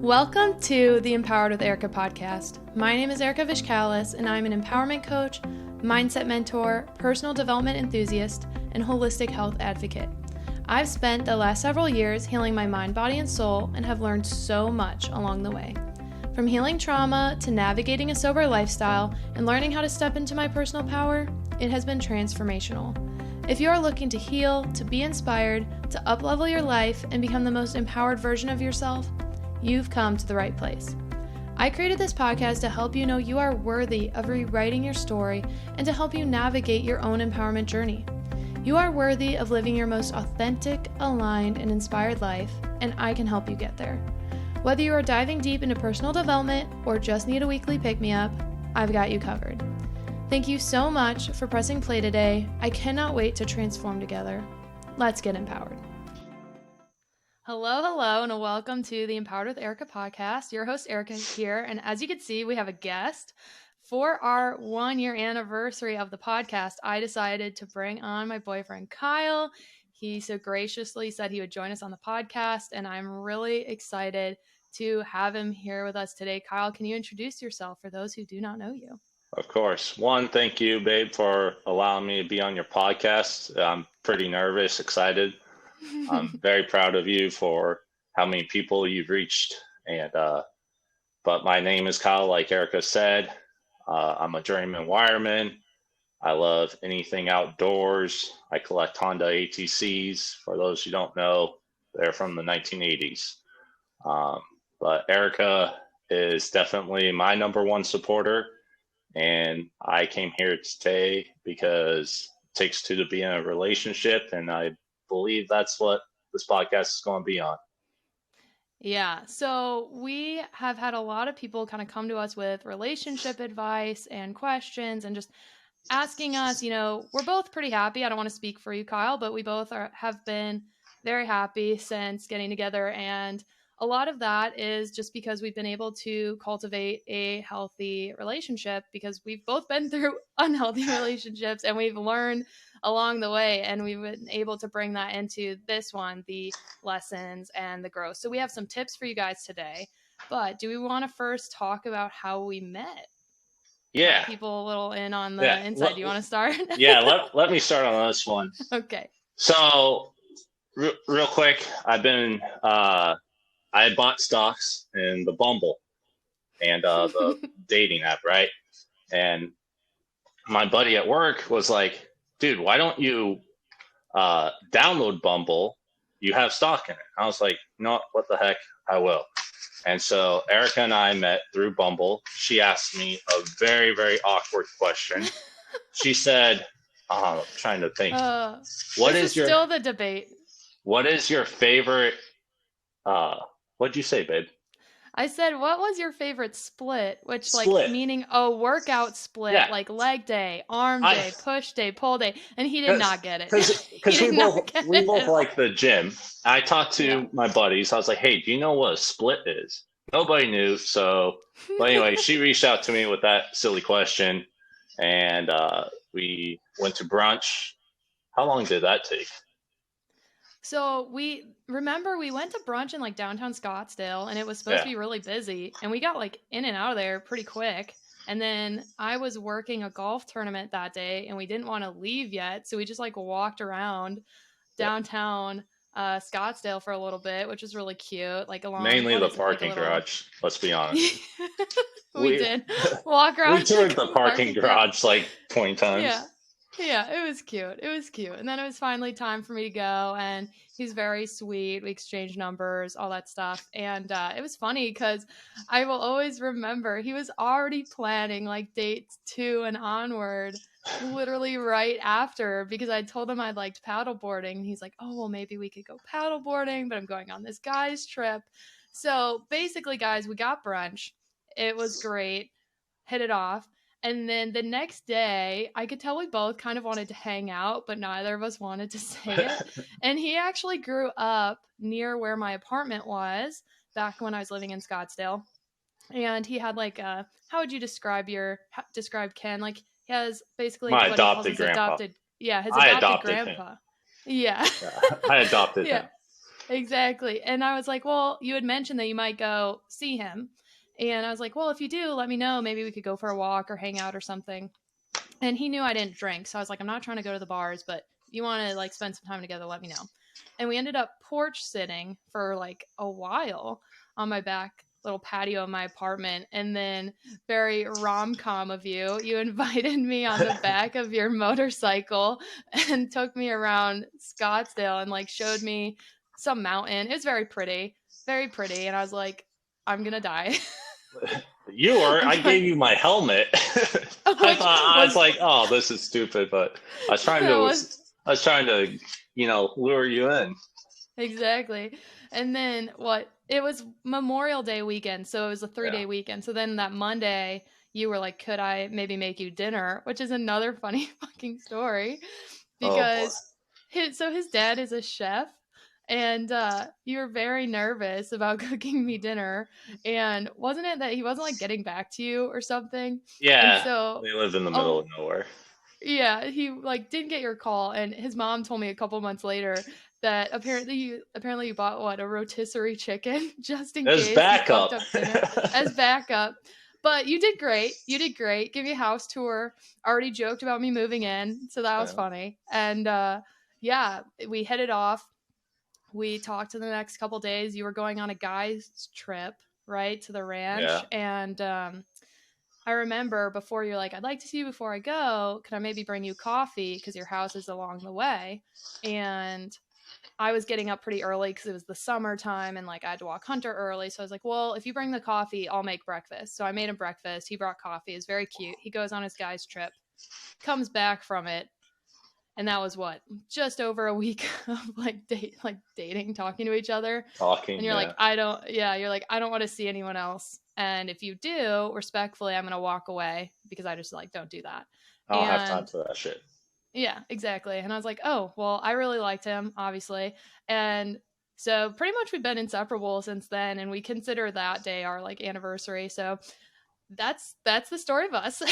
Welcome to the Empowered with Erika podcast. My name is Erika Vishkalis, and I'm an empowerment coach, mindset mentor, personal development enthusiast, and holistic health advocate. I've spent the last several years healing my mind, body, and soul, and have learned so much along the way. From healing trauma to navigating a sober lifestyle and learning how to step into my personal power, it has been transformational. If you are looking to heal, to be inspired, to uplevel your life, and become the most empowered version of yourself, you've come to the right place. I created this podcast to help you know you are worthy of rewriting your story and to help you navigate your own empowerment journey. You are worthy of living your most authentic, aligned, and inspired life, and I can help you get there. Whether you are diving deep into personal development or just need a weekly pick-me-up, I've got you covered. Thank you so much for pressing play today. I cannot wait to transform together. Let's get empowered. Hello, and welcome to the Empowered with Erika podcast. Your host, Erika, here. And as you can see, we have a guest. For our 1-year anniversary of the podcast, I decided to bring on my boyfriend, Kyle. He so graciously said he would join us on the podcast, and I'm really excited to have him here with us today. Kyle, can you introduce yourself for those who do not know you? Of course. One, thank you, babe, for allowing me to be on your podcast. I'm pretty nervous, excited. I'm very proud of you for how many people you've reached. But my name is Kyle, like Erika said. I'm a journeyman wireman. I love anything outdoors. I collect Honda ATCs. For those who don't know, they're from the 1980s. But Erika is definitely my number one supporter. And I came here today because it takes two to be in a relationship, and I believe that's what this podcast is going to be on. Yeah, so we have had a lot of people kind of come to us with relationship advice and questions and just asking us, we're both pretty happy. I don't want to speak for you, Kyle, but we both have been very happy since getting together. And a lot of that is just because we've been able to cultivate a healthy relationship because we've both been through unhealthy relationships and we've learned along the way, and we've been able to bring that into this one, the lessons and the growth. So we have some tips for you guys today, but do we want to first talk about how we met? Yeah. Let people a little in on the inside. Do you want to start? Yeah, let me start on this one. Okay. So real quick, I had bought stocks in the Bumble and the dating app, right? And my buddy at work was like, dude, why don't you download Bumble? You have stock in it. I was like, no, what the heck? I will. And so Erika and I met through Bumble. She asked me a very, very awkward question. She said, I'm trying to think. Still the debate? What is your favorite? What'd you say, babe? I said, what was your favorite split? Which, split. Meaning a workout split, yeah. Like leg day, arm day, push day, pull day. And he did not get it. Because we both like the gym. I talked to my buddies. I was like, hey, do you know what a split is? Nobody knew. So, but anyway, she reached out to me with that silly question. And we went to brunch. How long did that take? So we went to brunch in downtown Scottsdale, and it was supposed to be really busy, and we got in and out of there pretty quick. And then I was working a golf tournament that day, and we didn't want to leave yet, so we just walked around downtown Scottsdale for a little bit, which was really cute. Mainly the parking garage. Let's be honest. we did walk around. We toured the parking garage 20 times. Yeah, it was cute. And then it was finally time for me to go, and he's very sweet. We exchanged numbers, all that stuff. And it was funny because I will always remember he was already planning dates 2 and onward, literally right after, because I told him I liked paddleboarding. And he's like, oh, well, maybe we could go paddleboarding, but I'm going on this guy's trip. So basically, guys, we got brunch. It was great. Hit it off. And then the next day, I could tell we both kind of wanted to hang out, but neither of us wanted to say it. And he actually grew up near where my apartment was back when I was living in Scottsdale. And he had how would you describe Ken? He has basically my adopted grandpa. His adopted grandpa. Him. Yeah, I adopted him. Exactly. And I was like, well, you had mentioned that you might go see him. And I was like, well, if you do, let me know. Maybe we could go for a walk or hang out or something. And he knew I didn't drink. So I was like, I'm not trying to go to the bars, but if you want to like spend some time together, let me know. And we ended up porch sitting for like a while on my back little patio of my apartment. And then, very rom-com of you invited me on the back of your motorcycle and took me around Scottsdale and like showed me some mountain. It was very pretty. And I was like, I'm gonna die. I'm I going, gave you my helmet. which I was was like, oh, this is stupid, but I was trying that to, was I was trying to, lure you in. exactly. And then what? It was Memorial Day weekend, so it was a 3 day Yeah. weekend. So then that Monday, you were like, "Could I maybe make you dinner?" Which is another funny fucking story, Oh boy. because his dad is a chef, and you were very nervous about cooking me dinner. And wasn't it that he wasn't like getting back to you or something? And Yeah, so, we live in the middle of oh, nowhere. yeah, he like didn't get your call, and his mom told me a couple months later that apparently you bought what, a rotisserie chicken just in It was case you fucked backup. up dinner as backup. But you did great. You did great. Give me a house tour. Already joked about me moving in, so that was Yeah. funny. And yeah, we headed off. We talked in the next couple days. You were going on a guy's trip, right, to the ranch, Yeah. and I remember before you're like, I'd like to see you before I go. Could I maybe bring you coffee? Because your house is along the way. And I was getting up pretty early because it was the summertime and like I had to walk Hunter early. So I was like, well, if you bring the coffee, I'll make breakfast. So I made him breakfast. He brought coffee. It was very cute. He goes on his guy's trip, comes back from it, and that was what, just over a week of like dating, talking to each other. And Talking, you're like, yeah. you're like, I don't want to see anyone else, and if you do, respectfully, I'm gonna walk away, because I just like don't do that. I don't have time And for that shit. yeah, exactly. And I was like, oh well, I really liked him, obviously. And so pretty much we've been inseparable since then, and we consider that day our like anniversary. So that's the story of us.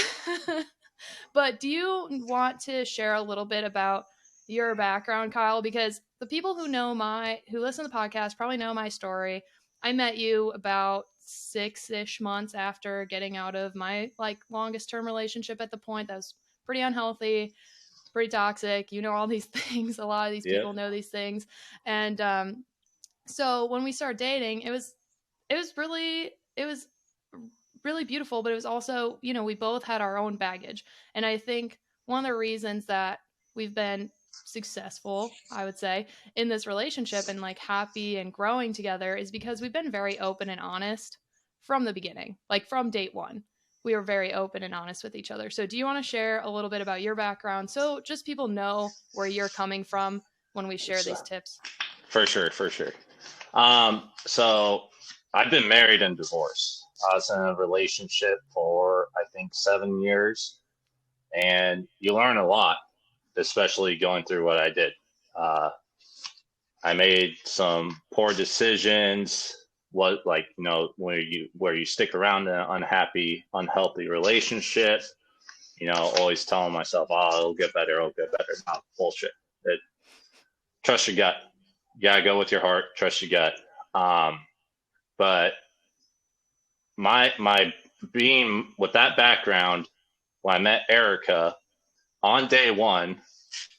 But do you want to share a little bit about your background, Kyle? Because the people who listen to the podcast probably know my story. I met you about 6-ish months after getting out of my like longest term relationship at the point that was pretty unhealthy, pretty toxic. You know all these things. A lot of these Yep. people know these things. And so when we started dating, it was really beautiful, but it was also, we both had our own baggage. And I think one of the reasons that we've been successful, I would say, in this relationship and like happy and growing together is because we've been very open and honest from the beginning. Like from date one, we were very open and honest with each other. So do you want to share a little bit about your background so just people know where you're coming from when we share So, these tips? for sure, for sure. So I've been married and divorced. I was in a relationship for I think 7 years, and you learn a lot, especially going through what I did. Uh, I made some poor decisions. What, like, where you stick around in an unhappy, unhealthy relationship. Always telling myself, "Oh, it'll get better. It'll get better." No, bullshit. Trust your gut. You gotta go with your heart. Trust your gut. But my being with that background, when I met Erica on day one,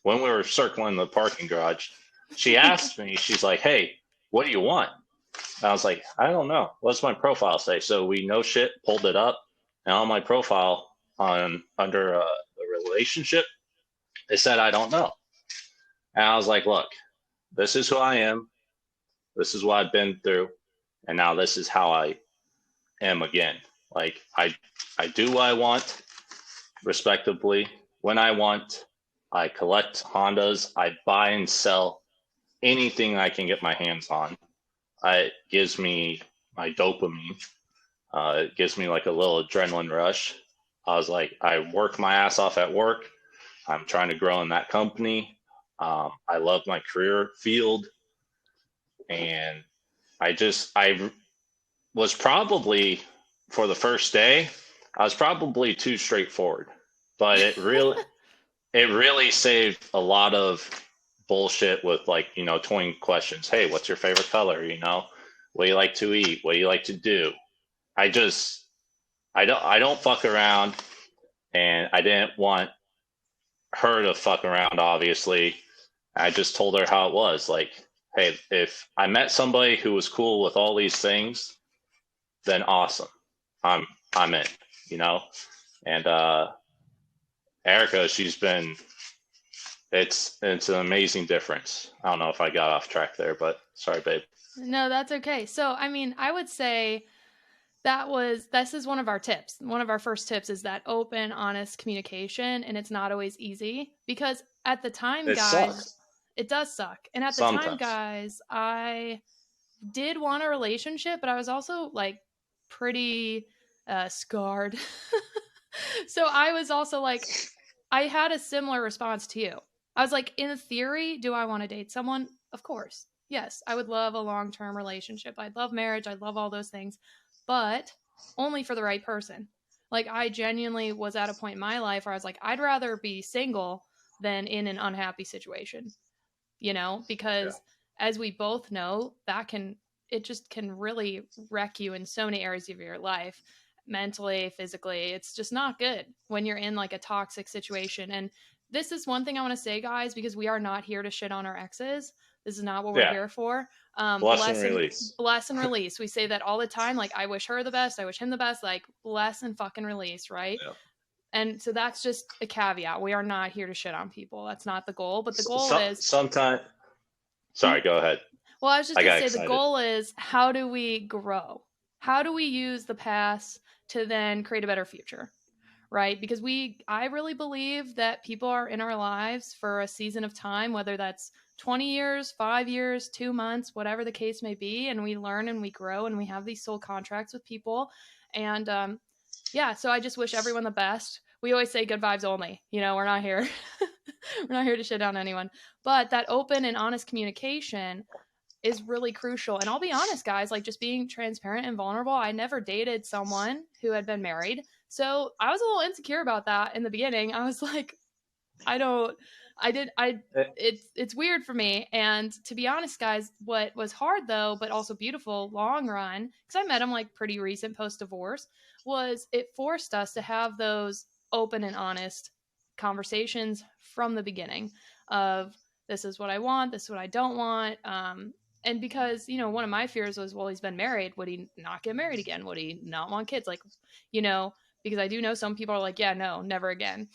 when we were circling the parking garage, she asked me, she's like, "Hey, what do you want?" And I was like, "I don't know. What's my profile say?" So we no shit pulled it up, and on my profile on under the relationship, it said I don't know. And I was like, "Look, this is who I am. This is what I've been through, and now this is how I am again. Like I do what I want, respectively, when I want. I collect Hondas. I buy and sell anything I can get my hands on. It gives me my dopamine. It gives me like a little adrenaline rush. I was like, I work my ass off at work. I'm trying to grow in that company. I love my career field, and I was probably, for the first day, I was probably too straightforward, but it really saved a lot of bullshit with like, 20 questions. Hey, what's your favorite color? What do you like to eat? What do you like to do? I just, I don't fuck around, and I didn't want her to fuck around, obviously. I just told her how it was. Like, hey, if I met somebody who was cool with all these things, then awesome. I'm I'm in, you know? And Erika, it's an amazing difference. I don't know if I got off track there, but sorry, babe. No, that's okay. So, I mean, I would say this is one of our tips. One of our first tips is that open, honest communication. And it's not always easy because at the time, It guys, sucks it does suck. And at the time, sometimes. guys, I did want a relationship, but I was also like pretty scarred. So I was also like, I had a similar response to you. I was like, in theory, do I want to date someone? Of course. Yes, I would love a long term relationship. I'd love marriage. I'd love all those things, but only for the right person. Like, I genuinely was at a point in my life where I was like, I'd rather be single than in an unhappy situation, Yeah. because as we both know, it just can really wreck you in so many areas of your life, mentally, physically. It's just not good when you're in like a toxic situation. And this is one thing I want to say, guys, because we are not here to shit on our exes. This is not what we're Yeah. here for. Bless and release. Bless and release. We say that all the time. Like, I wish her the best. I wish him the best. Like, bless and fucking release, right? Yeah. And so that's just a caveat. We are not here to shit on people. That's not the goal. But the goal is, Sometimes. hmm? Sorry, go ahead. Well, I was just I going to got say the excited. goal is, how do we grow? How do we use the past to then create a better future? Right? Because I really believe that people are in our lives for a season of time, whether that's 20 years, 5 years, 2 months, whatever the case may be. And we learn and we grow and we have these soul contracts with people. And yeah, so I just wish everyone the best. We always say good vibes only. We're not here. We're not here to shit down anyone. But that open and honest communication is really crucial. And I'll be honest, guys, like, just being transparent and vulnerable, I never dated someone who had been married. So I was a little insecure about that in the beginning. I was like, I don't, I did, I, Eh, it's weird for me. And to be honest, guys, what was hard though, but also beautiful long run, because I met him like pretty recent post divorce, was it forced us to have those open and honest conversations from the beginning of, this is what I want, this is what I don't want. And because, one of my fears was, well, he's been married. Would he not get married again? Would he not want kids? Like, because I do know some people are like, yeah, no, never again.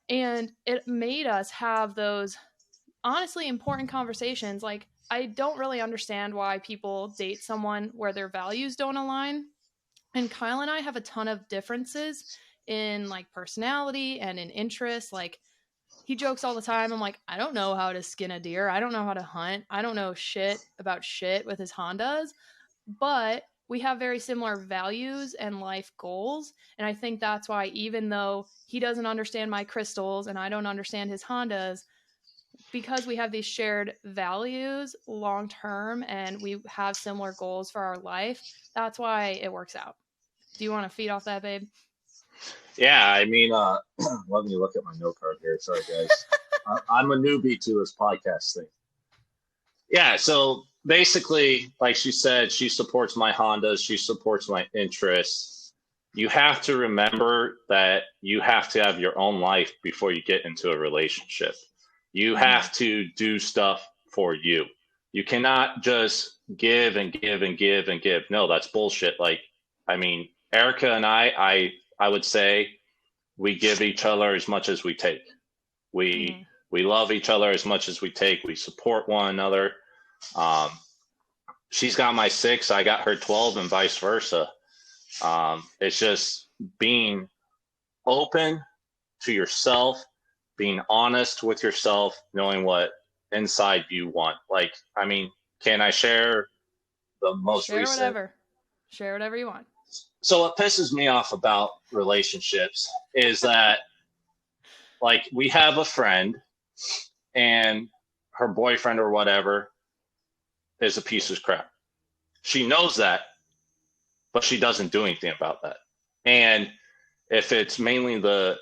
And it made us have those honestly important conversations. Like, I don't really understand why people date someone where their values don't align. And Kyle and I have a ton of differences in like personality and in interests. Like, he jokes all the time. I'm like, I don't know how to skin a deer. I don't know how to hunt. I don't know shit about shit with his Hondas, but we have very similar values and life goals. And I think that's why, even though he doesn't understand my crystals and I don't understand his Hondas, because we have these shared values long term and we have similar goals for our life, that's why it works out. Do you want to feed off that, babe? Yeah, I mean, let me look at my note card here. Sorry, guys. I'm a newbie to this podcast thing. Yeah, so basically, like she said, she supports my Hondas, she supports my interests. You have to remember that you have to have your own life before you get into a relationship. You Mm-hmm. have to do stuff for you. You cannot just give and give and give and give. No, that's bullshit. Like, I mean, Erica and I would say we give each other as much as we take. We Mm-hmm. we love each other as much as we take. We support one another. Um, she's got my 6, I got her 12, and vice versa. It's just being open to yourself, being honest with yourself, knowing what inside you want. Like, I mean, can I share the most Share recent? whatever. Share whatever you want. So, what pisses me off about relationships is that, like, we have a friend and her boyfriend or whatever is a piece of crap. She knows that, but she doesn't do anything about that. And if it's mainly the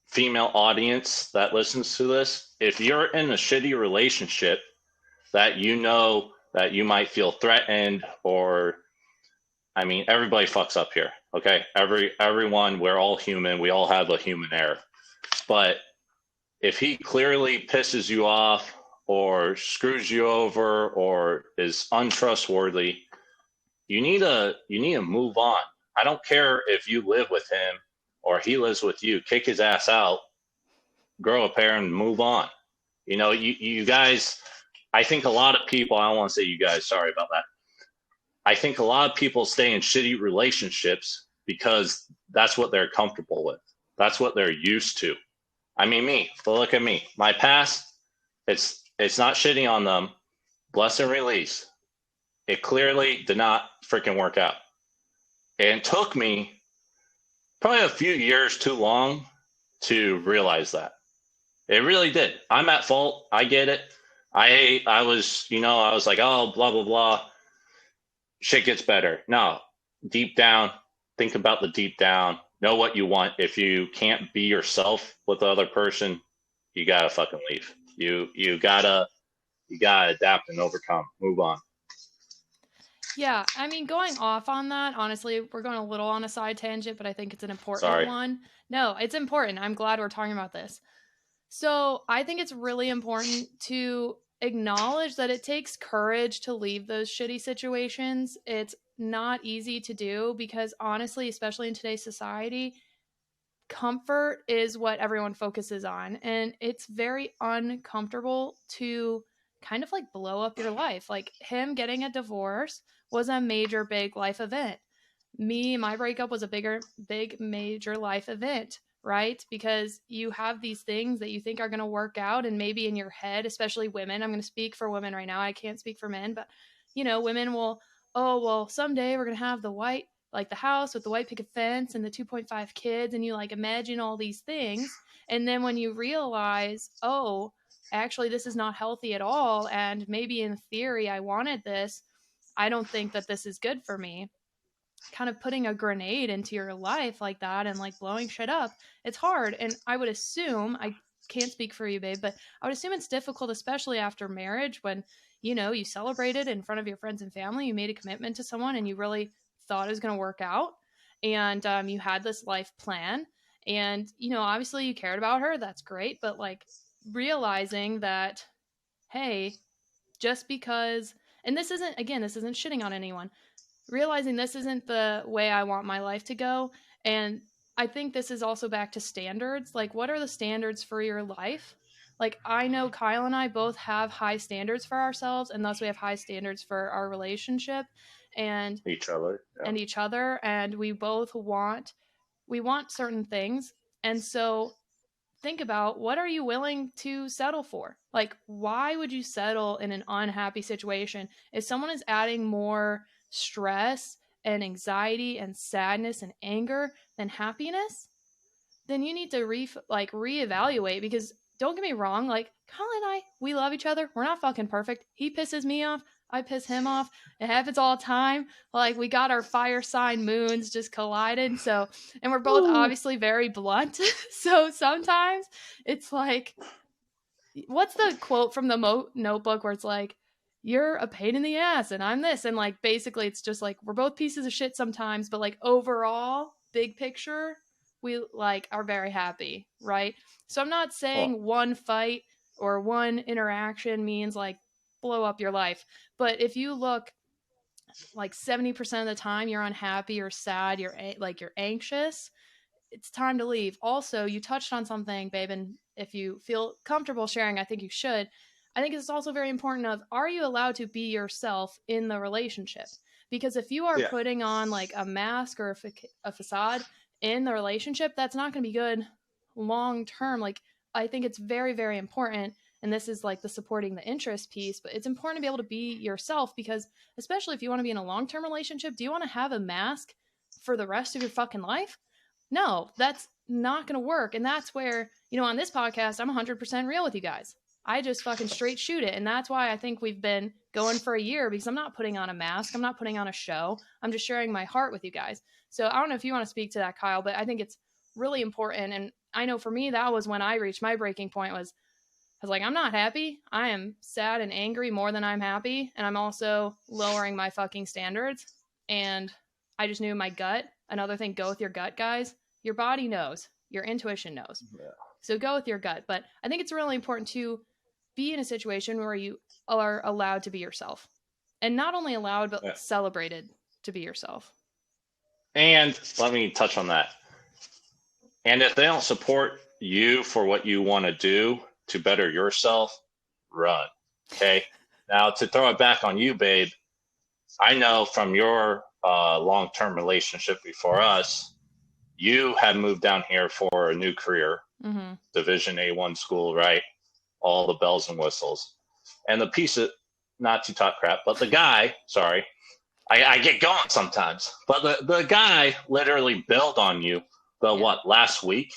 female audience that listens to this, if you're in a shitty relationship that you know that you might feel threatened, or I mean, everybody fucks up here. Okay. Everyone, we're all human. We all have a human error. But if he clearly pisses you off or screws you over or is untrustworthy, you need to move on. I don't care if you live with him or he lives with you. Kick his ass out, grow a pair, and move on. You guys. I think a lot of people. I don't want to say you guys. Sorry about that. I think a lot of people stay in shitty relationships because that's what they're comfortable with. That's what they're used to. I mean, me. But look at me. My past. It's not shitting on them. Bless and release. It clearly did not freaking work out. And it took me probably a few years too long to realize that. It really did. I'm at fault. I get it. I was, I was like, oh, blah, blah, blah. Shit gets better. No, deep down, think about the deep down. Know what you want. If you can't be yourself with the other person, you gotta fucking leave. You gotta adapt and overcome. Move on. Yeah, I mean, going off on that, honestly, we're going a little on a side tangent, but I think it's an important one. No, it's important. I'm glad we're talking about this. So I think it's really important to acknowledge that it takes courage to leave those shitty situations. It's not easy to do because honestly, especially in today's society, comfort is what everyone focuses on. And it's very uncomfortable to kind of like blow up your life. Like him getting a divorce was a major, big life event. My breakup was a big, major life event, right? Because you have these things that you think are going to work out, and maybe in your head, especially women, I'm going to speak for women right now. I can't speak for men, but women will, oh, well, someday we're going to have the house with the white picket fence and the 2.5 kids, and you like imagine all these things. And then when you realize, oh, actually, this is not healthy at all, and maybe in theory, I wanted this, I don't think that this is good for me. Kind of putting a grenade into your life like that and like blowing shit up, it's hard. And I would assume, I can't speak for you, babe, but I would assume it's difficult, especially after marriage, when you celebrated in front of your friends and family, you made a commitment to someone and you really thought it was going to work out, and you had this life plan, and obviously you cared about her, that's great, but like realizing that, hey, just because, and this isn't shitting on anyone, realizing this isn't the way I want my life to go. And I think this is also back to standards. Like, what are the standards for your life? Like, I know Kyle and I both have high standards for ourselves, and thus we have high standards for our relationship and each other. Yeah. And we want certain things. And so think about, what are you willing to settle for? Like, why would you settle in an unhappy situation? If someone is adding more stress and anxiety and sadness and anger than happiness, then you need to reevaluate, because don't get me wrong, like Colin and I, we love each other. We're not fucking perfect. He pisses me off. I piss him off. It happens all the time. Like, we got our fire sign moons just collided. So, and we're both obviously very blunt. So sometimes it's like, what's the quote from the Notebook where it's like, you're a pain in the ass and I'm this, and like basically it's just like we're both pieces of shit sometimes, but like overall, big picture, we like are very happy, right? So I'm not saying one fight or one interaction means like blow up your life, but if you look, like 70% of the time you're unhappy, you're sad, you're anxious, it's time to leave. Also, you touched on something, babe, and if you feel comfortable sharing, I think you should. I think it's also very important of, are you allowed to be yourself in the relationship? Because if you are putting on like a mask or a facade in the relationship, that's not going to be good long term. Like, I think it's very, very important, and this is like the supporting the interest piece, but it's important to be able to be yourself, because especially if you want to be in a long-term relationship, do you want to have a mask for the rest of your fucking life? No, that's not going to work. And that's where, on this podcast, I'm 100% real with you guys. I just fucking straight shoot it. And that's why I think we've been going for a year, because I'm not putting on a mask. I'm not putting on a show. I'm just sharing my heart with you guys. So I don't know if you want to speak to that, Kyle, but I think it's really important. And I know for me, that was when I reached my breaking point. I was like, I'm not happy. I am sad and angry more than I'm happy. And I'm also lowering my fucking standards. And I just knew my gut. Another thing, go with your gut, guys. Your body knows. Your intuition knows. Yeah. So go with your gut. But I think it's really important to be in a situation where you are allowed to be yourself. And not only allowed, but Yeah. celebrated to be yourself. And let me touch on that. And if they don't support you for what you want to do to better yourself, run. Okay. Now, to throw it back on you, babe, I know from your long term relationship before us, you had moved down here for a new career, Division A1 school, right? All the bells and whistles. And the piece of, not to talk crap, but the guy, sorry, I get going sometimes, but the guy literally bailed on you last week?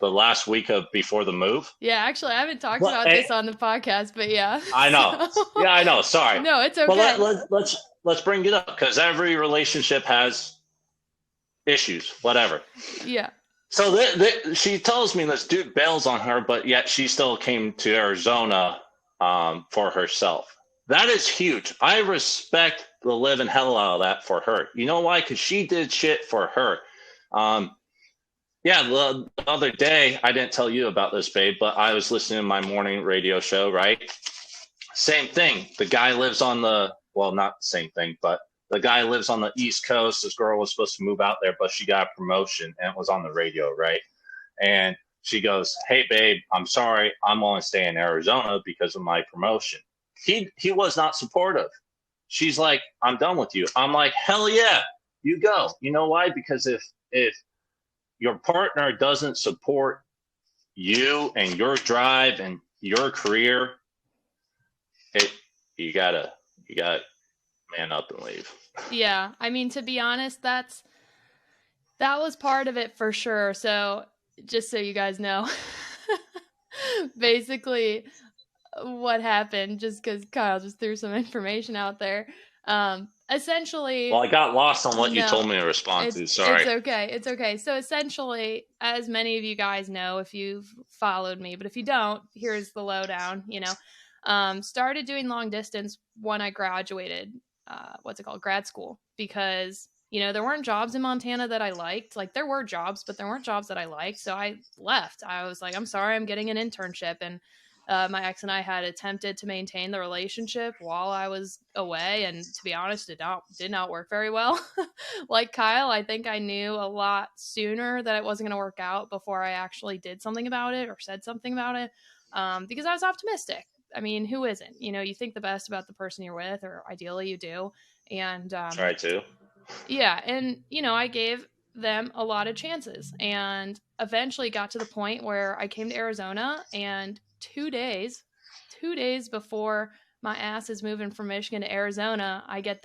The last week of before the move? Yeah, actually, I haven't talked about this on the podcast, but yeah. I know. So. Yeah, I know. Sorry. No, it's okay. But let's bring it up because every relationship has issues, whatever. Yeah. So she tells me this dude bails on her, but yet she still came to Arizona for herself. That is huge. I respect the living hell out of that for her. You know why? Because she did shit for her. Yeah, the other day, I didn't tell you about this, babe, but I was listening to my morning radio show, right? Same thing. The guy lives on not the same thing, but the guy lives on the East Coast. This girl was supposed to move out there, but she got a promotion and it was on the radio, right? And she goes, hey, babe, I'm sorry. I'm only staying in Arizona because of my promotion. He was not supportive. She's like, I'm done with you. I'm like, hell yeah, you go. You know why? Because if your partner doesn't support you and your drive and your career, you gotta man up and leave. Yeah, I mean, to be honest, that was part of it for sure. So just so you guys know, basically what happened, just because Kyle just threw some information out there. Essentially, well, I got lost on what you told me to respond to. Sorry. It's okay. So essentially, as many of you guys know, if you've followed me, but if you don't, here's the lowdown. Started doing long distance when I graduated. Grad school, because there weren't jobs in Montana that I liked. Like, there were jobs, but there weren't jobs that I liked. So I left. I was like, I'm sorry, I'm getting an internship. And my ex and I had attempted to maintain the relationship while I was away, and to be honest, it did not work very well. Like Kyle, I think I knew a lot sooner that it wasn't going to work out before I actually did something about it or said something about it, because I was optimistic. I mean, who isn't? You think the best about the person you're with, or ideally you do. And try to. Yeah, and I gave them a lot of chances, and eventually got to the point where I came to Arizona, and 2 days before my ass is moving from Michigan to Arizona, I get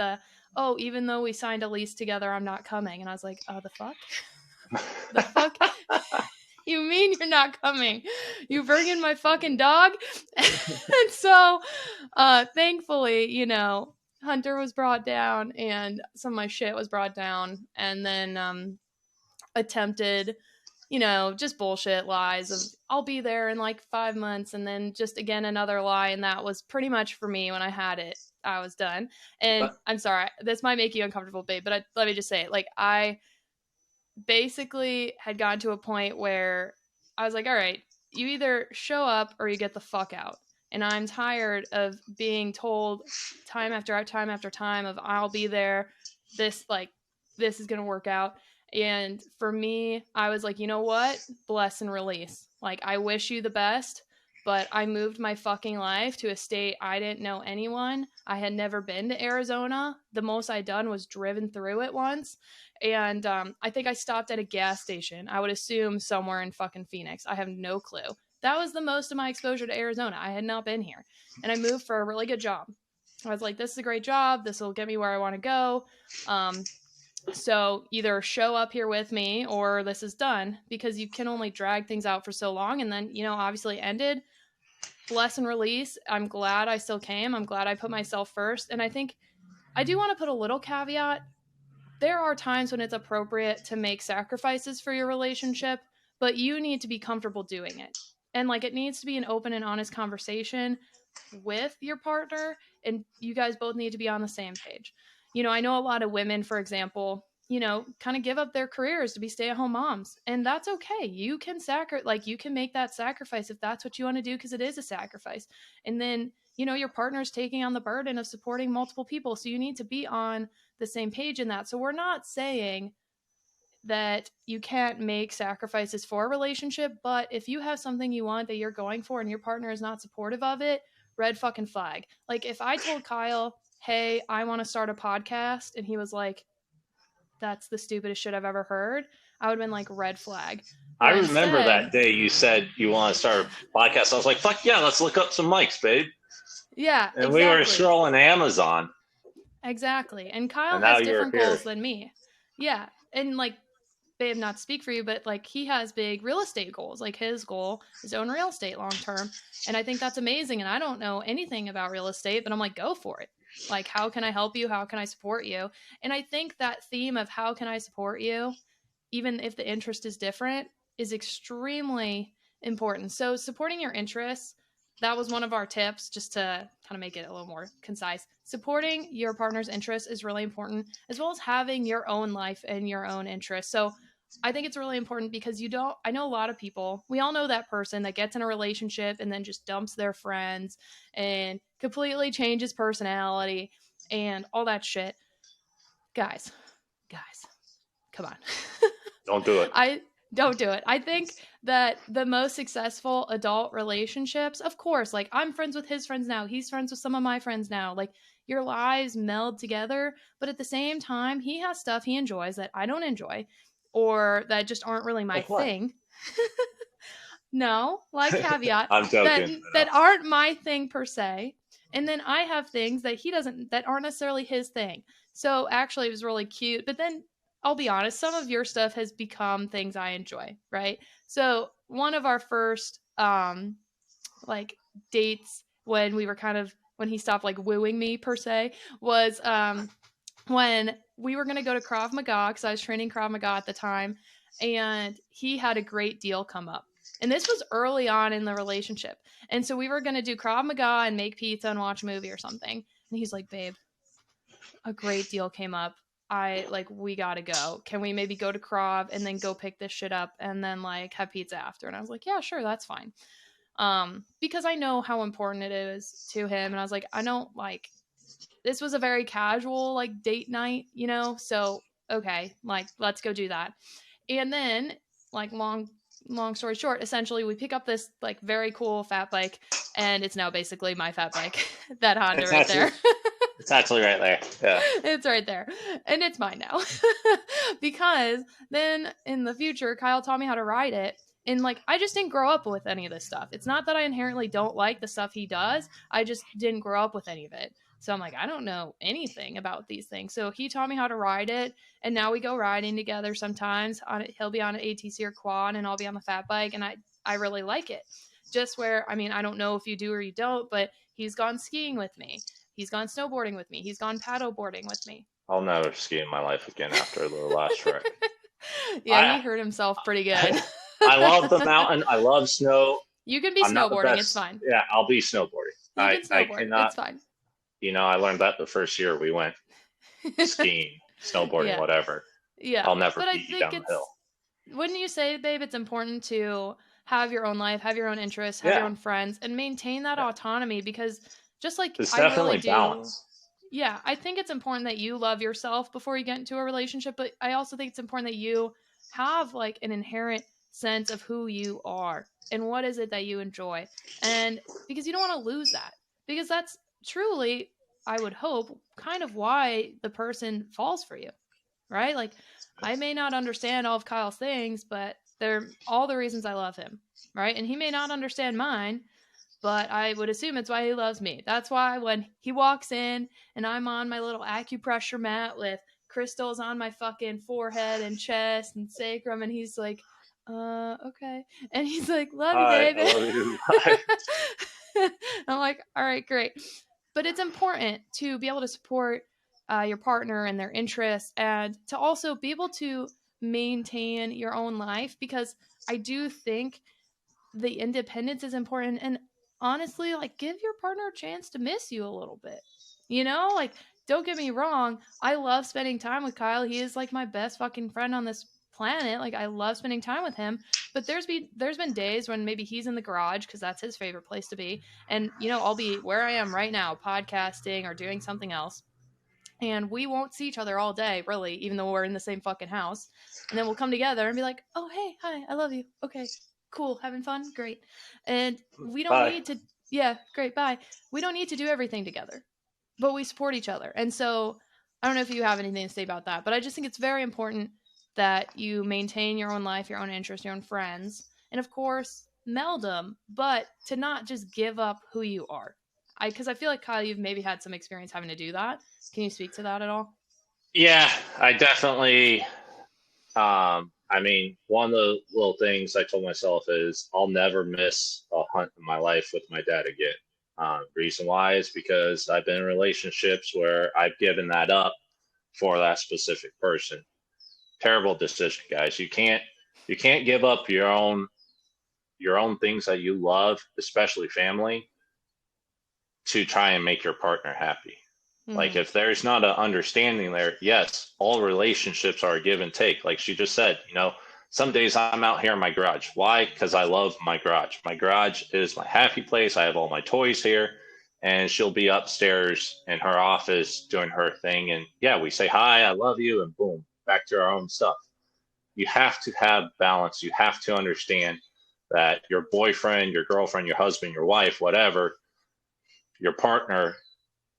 even though we signed a lease together, I'm not coming. And I was like, oh, the fuck? The fuck? You mean you're not coming? You bringing my fucking dog? And so, thankfully, Hunter was brought down and some of my shit was brought down, and then attempted, just bullshit lies of I'll be there in like 5 months, and then just again another lie, and that was pretty much for me. When I had it, I was done. And I'm sorry, this might make you uncomfortable, babe, but let me just say it. Like, I basically had gotten to a point where I was like, all right, you either show up or you get the fuck out. And I'm tired of being told time after time after time of I'll be there. This is going to work out. And for me, I was like, you know what? Bless and release. Like, I wish you the best, but I moved my fucking life to a state I didn't know anyone. I had never been to Arizona. The most I'd done was driven through it once. And I think I stopped at a gas station. I would assume somewhere in fucking Phoenix. I have no clue. That was the most of my exposure to Arizona. I had not been here. And I moved for a really good job. I was like, this is a great job. This will get me where I want to go. So either show up here with me or this is done, because you can only drag things out for so long. And then, obviously ended. Bless and release. I'm glad I still came. I'm glad I put myself first. And I think I do want to put a little caveat. There are times when it's appropriate to make sacrifices for your relationship, but you need to be comfortable doing it. And like it needs to be an open and honest conversation with your partner, and you guys both need to be on the same page. I know a lot of women, for example, kind of give up their careers to be stay-at-home moms, and that's okay. You can you can make that sacrifice if that's what you want to do, because it is a sacrifice. And then your partner's taking on the burden of supporting multiple people, so you need to be on the same page in that. So we're not saying that you can't make sacrifices for a relationship, but if you have something you want that you're going for and your partner is not supportive of it, red fucking flag. Like if I told Kyle, hey, I want to start a podcast, and he was like, that's the stupidest shit I've ever heard, I would have been like, red flag. I But remember instead, that day you said you want to start a podcast. I was like, fuck yeah, let's look up some mics, babe. yeah, And we were exactly. scrolling Amazon. Exactly. And Kyle And now has you're different here. goals than me. Yeah. And like, babe, not to speak for you, but like he has big real estate goals. Like his goal is to own real estate long term. And I think that's amazing. And I don't know anything about real estate, but I'm like, go for it. Like, how can I help you? How can I support you? And I think that theme of how can I support you, even if the interest is different, is extremely important. So supporting your interests, that was one of our tips, just to kind of make it a little more concise. Supporting your partner's interests is really important, as well as having your own life and your own interests. So I think it's really important because I know a lot of people, we all know that person that gets in a relationship and then just dumps their friends and completely changes personality and all that shit. Guys, come on. Don't do it. I don't do it. I think that the most successful adult relationships, of course, like I'm friends with his friends now, he's friends with some of my friends now. Like your lives meld together, but at the same time, he has stuff he enjoys that I don't enjoy or that just aren't really my Like what? thing. No, like caveat I'm joking. that aren't my thing per se. And then I have things that he doesn't that aren't necessarily his thing. So actually it was really cute. But then I'll be honest, some of your stuff has become things I enjoy, right? So one of our first like dates when we were when he stopped like wooing me per se was when we were going to go to Krav Maga, because I was training Krav Maga at the time, and he had a great deal come up. And this was early on in the relationship. And so we were going to do Krav Maga and make pizza and watch a movie or something. And he's like, babe, a great deal came up. We gotta go. Can we maybe go to Krav and then go pick this shit up and then like have pizza after? And I was like, yeah, sure, that's fine. Because I know how important it is to him. And I was like, I don't like, this was a very casual like date night, so okay, like let's go do that. And then like long story short, essentially we pick up this like very cool fat bike, and it's now basically my fat bike. That Honda It's right actually, there. it's actually right there. Yeah. It's right there, and it's mine now. Because then in the future Kyle taught me how to ride it, and like I just didn't grow up with any of this stuff. It's not that I inherently don't like the stuff he does, I just didn't grow up with any of it. So I'm like, I don't know anything about these things. So he taught me how to ride it, and now we go riding together sometimes. On it, he'll be on an ATC or quad, and I'll be on the fat bike, and I really like it. Just where, I mean, I don't know if you do or you don't, but he's gone skiing with me. He's gone snowboarding with me. He's gone paddle boarding with me. I'll never ski in my life again after the last wreck. Yeah, I he hurt himself pretty good. I love the mountain. I love snow. You can be I'm not the snowboarding. It's best. fine. Yeah, I'll be snowboarding. You can I snowboard. cannot. It's fine. I learned that the first year we went skiing, snowboarding, Yeah. whatever. Yeah. I'll never But I beat you think down the hill. wouldn't you say, babe, it's important to have your own life, have your own interests, have your Yeah, own friends, and maintain that yeah. autonomy? Because just like It's I really definitely do, balance. yeah, I think it's important that you love yourself before you get into a relationship, but I also think it's important that you have like an inherent sense of who you are and what is it that you enjoy. And because you don't want to lose that. Because that's truly, I would hope, kind of why the person falls for you, right? Like I may not understand all of Kyle's things, but they're all the reasons I love him, right? And he may not understand mine, but I would assume it's why he loves me. That's why when he walks in and I'm on my little acupressure mat with crystals on my fucking forehead and chest and sacrum, and he's like, okay. And he's like, love you, Hi, I David. love you. Bye. I'm like, all right, great. But it's important to be able to support your partner and their interests, and to also be able to maintain your own life, because I do think the independence is important. And honestly, like, give your partner a chance to miss you a little bit. Like, don't get me wrong. I love spending time with Kyle. He is like my best fucking friend on this planet. Like, I love spending time with him. But there's been days when maybe he's in the garage because that's his favorite place to be. And, I'll be where I am right now, podcasting or doing something else. And we won't see each other all day, really, even though we're in the same fucking house. And then we'll come together and be like, oh, hey, hi, I love you. Okay, cool, having fun, great. And we don't Bye. need to, yeah, great, bye. We don't need to do everything together, but we support each other. And so I don't know if you have anything to say about that, but I just think it's very important that you maintain your own life, your own interests, your own friends, and of course, meld them, but to not just give up who you are. Because I feel like, Kyle, you've maybe had some experience having to do that. Can you speak to that at all? Yeah, I definitely. I mean, one of the little things I told myself is I'll never miss a hunt in my life with my dad again. Reason why is because I've been in relationships where I've given that up for that specific person. Terrible decision, guys. You can't give up your own things that you love, especially family, to try and make your partner happy. Like, Mm-hmm. if there's not an understanding there, yes, all relationships are a give and take. Like she just said, some days I'm out here in my garage. Why? Because I love my garage. My garage is my happy place. I have all my toys here, and she'll be upstairs in her office doing her thing. And yeah, we say hi, I love you, and boom, back to our own stuff. You have to have balance. You have to understand that your boyfriend, your girlfriend, your husband, your wife, whatever, your partner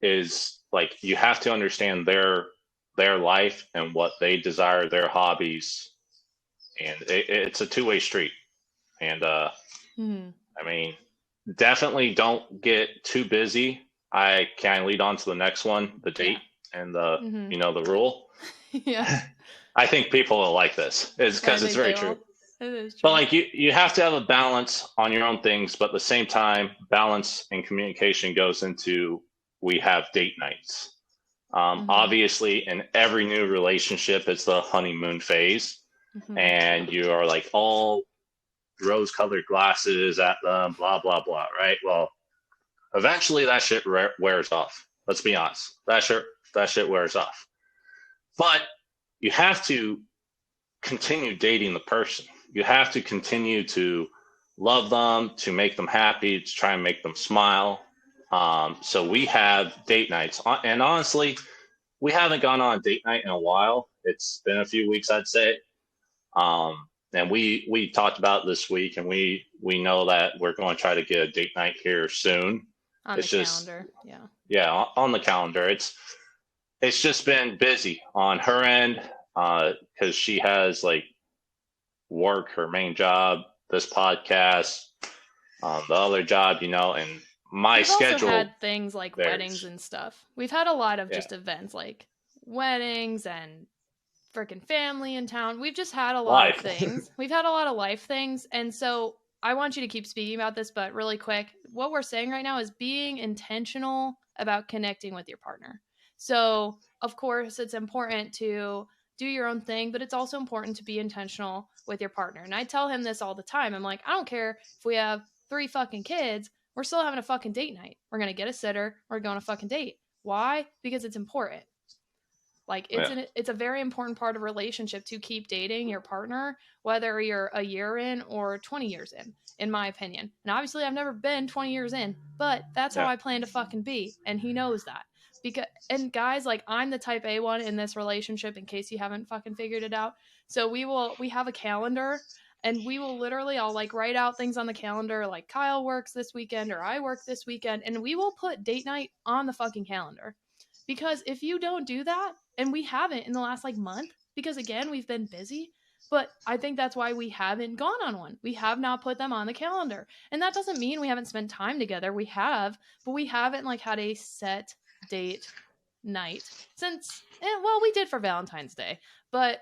is like, you have to understand their life and what they desire, their hobbies, and it's a two-way street. And Mm-hmm. I mean, definitely don't get too busy. I can lead on to the next one, the Yeah. date and the Mm-hmm. the rule. Yes. I think people will like this, is I because it's think very they true. will. It is But true. like, you have to have a balance on your own things, but at the same time, balance and communication goes into, we have date nights. Mm-hmm. Obviously, in every new relationship, it's the honeymoon phase, Mm-hmm. and you are like all rose-colored glasses at them, blah blah blah, right? Well, eventually that shit wears off. Let's be honest, that shit wears off. But you have to continue dating the person. You have to continue to love them, to make them happy, to try and make them smile. So we have date nights, and honestly, we haven't gone on a date night in a while. It's been a few weeks, I'd say. And we talked about this week, and we know that we're going to try to get a date night here soon. On the It's just, calendar. Yeah. yeah, on the calendar. It's just been busy on her end, because she has like work, her main job, this podcast, the other job, and my We've also schedule had things like weddings varies. and stuff. We've had a lot of Yeah, just events like weddings and freaking family in town. We've just had a lot of life. things. We've had a lot of life things. And so I want you to keep speaking about this, but really quick, what we're saying right now is being intentional about connecting with your partner. So, of course, it's important to do your own thing, but it's also important to be intentional with your partner. And I tell him this all the time. I'm like, I don't care if we have 3 fucking kids, we're still having a fucking date night. We're going to get a sitter, we're going on a fucking date. Why? Because it's important. Like, Yeah, it's a very important part of a relationship to keep dating your partner, whether you're a year in or 20 years in my opinion. And obviously I've never been 20 years in, but that's how yeah, I plan to fucking be. And he knows that. Because, and guys, like, I'm the type A one in this relationship, in case you haven't fucking figured it out. So we have a calendar, and we will literally, I'll like write out things on the calendar, like Kyle works this weekend or I work this weekend, and we will put date night on the fucking calendar. Because if you don't do that, and we haven't in the last like month, because again, we've been busy, but I think that's why we haven't gone on one. We have not put them on the calendar. And that doesn't mean we haven't spent time together. We have, but we haven't like had a set date night since, well, we did for Valentine's Day, but